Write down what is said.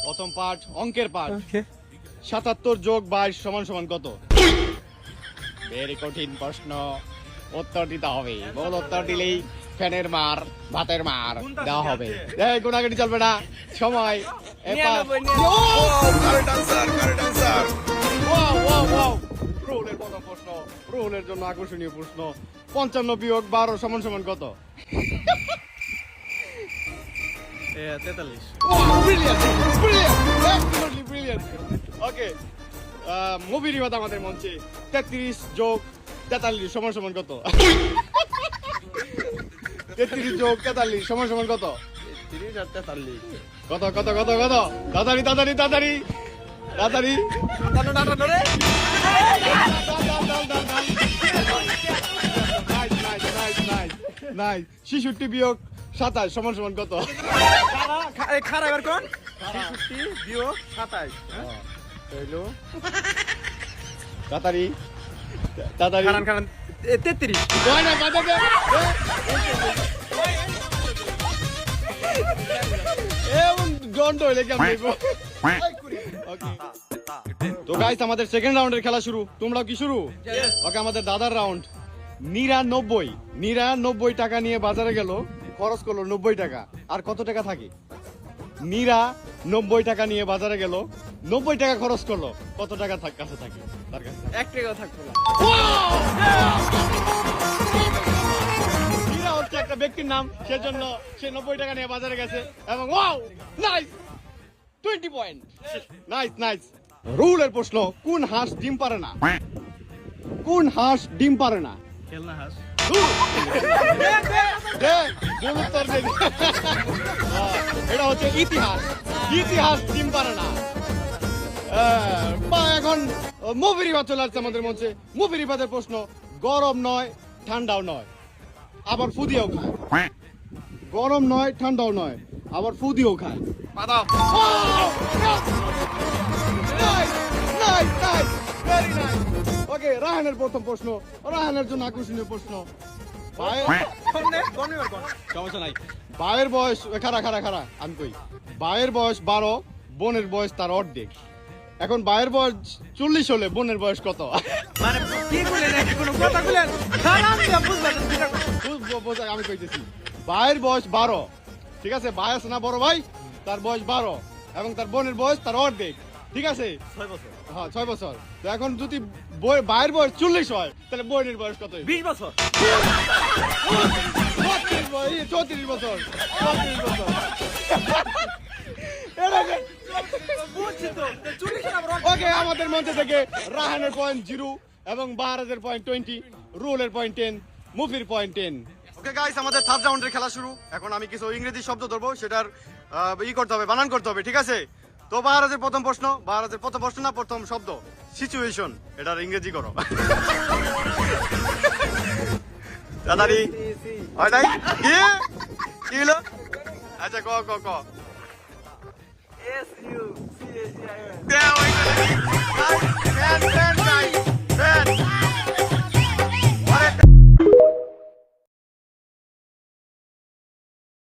প্রথম পার্ট অঙ্কের পার্ট 77 যোগ 22 সমান সমান কত? ভেরি কঠিন প্রশ্ন, উত্তর দিতে হবে। বল উত্তর দিলেই ফ্যানের মার, ভাতের মার দেওয়া হবে। এই গুণাগুণি চলবে না, সময় রুলের প্রথম প্রশ্ন, রুলের জন্য আকর্ষণীয় প্রশ্ন। 55 বিয়োগ 12 সমান সমান কত? 43। ওকে, মুভি রিভাত আমাদের মঞ্চে 33 যোগ 43 সমান সমান কত? 33 যোগ 43 সমান সমান কত? 30 আর 43। কত কত কত কত? তাড়াতাড়ি তাড়াতাড়ি তাড়াতাড়ি তাড়াতাড়ি। নাইস। 66 বিয়োগ 27 সমান সমান কত? খারাপ আর কোন? 66 বিয়োগ 27 হইলো তাড়াতাড়ি তাড়াতাড়ি। খারাপ 33। কয় না বাধা দে। এমন গন্ড হইলে কেমন হইবো? ওকে, তো গাইস আমাদের সেকেন্ড রাউন্ডের খেলা শুরু। তোমরাও কি শুরু? ওকে, আমাদের দাদার রাউন্ড। 99 টাকা নিয়ে বাজারে গেল, খরচ করলো 90 টাকা। আর কত টাকা থাকে? 99 টাকা নিয়ে বাজারে গেল, 90 টাকা খরচ করলো, কত টাকা কাছে থাকে তার কাছে? 1 টাকাও থাকতো না। মীরা হচ্ছে একটা ব্যক্তির নাম, সেজন্য সে 90 টাকা নিয়ে বাজারে গেছে এবং wow nice 20 point. Nice nice. রুলের প্রশ্ন, কোন হাঁস ডিম পারে না? কোন হাঁস ডিম পারে না? খেলনা হাঁস। এটা হচ্ছে ইতিহাস। ইতিহাস ডিম পারে না। বা এখন মুভি রিভাত চলে আসছে আমাদের মঞ্চে। মুভি রিভাতের প্রশ্ন, গরম নয় ঠান্ডাও নয়, আবার ফুদিও খায়। গরম নয় ঠান্ডাও নয়, আবার ফুদিও খায়। বাদাম। ওকে, রাহানের প্রথম প্রশ্ন, রাহানের জন্য আকর্ষণীয় প্রশ্ন। সমস্যা নাই। ভাইয়ের বয়স খারা আমি কই, ভাইয়ের বয়স 12, বোনের বয়স তার অর্ধেক। এখন ভাইয়ের বয়স 40 হলে বোনের বয়স কত? মানে কি বলেন, কোনো কথা বলেন? খারাপ দিয়া বুঝবা না। বুঝবো, আমি কইতেছি। ভাইয়ের বয়স 12, ঠিক আছে? ভাই আছে না বড় ভাই, তার বয়স 12 এবং তার বোনের বয়স তার অর্ধেক, ঠিক আছে? 6 বছর। হ্যাঁ, 6 বছর। তো এখন যদি ভাইয়ের বয়স 40 হয়, তাহলে বোনের বয়স কত? 20 বছর। 34 বছর। ওকে, আমাদের মধ্যে থেকে রাহানের পয়েন্ট 0 এবং বাহারাজের পয়েন্ট 20, রুলের পয়েন্ট 10, মুফির পয়েন্ট 10। ওকে গাইস, আমাদের থার্ড রাউন্ডের খেলা শুরু। এখন আমি কিছু ইংরেজি শব্দ ধরবো, সেটার করতে হবে, বানান করতে হবে, ঠিক আছে? তো বাহারাজের প্রথম প্রশ্ন না প্রথম শব্দ সিচুয়েশন, এটার ইংরেজি করো। তাড়াতাড়ি। ওইটাই কি হলো? আচ্ছা, ক SU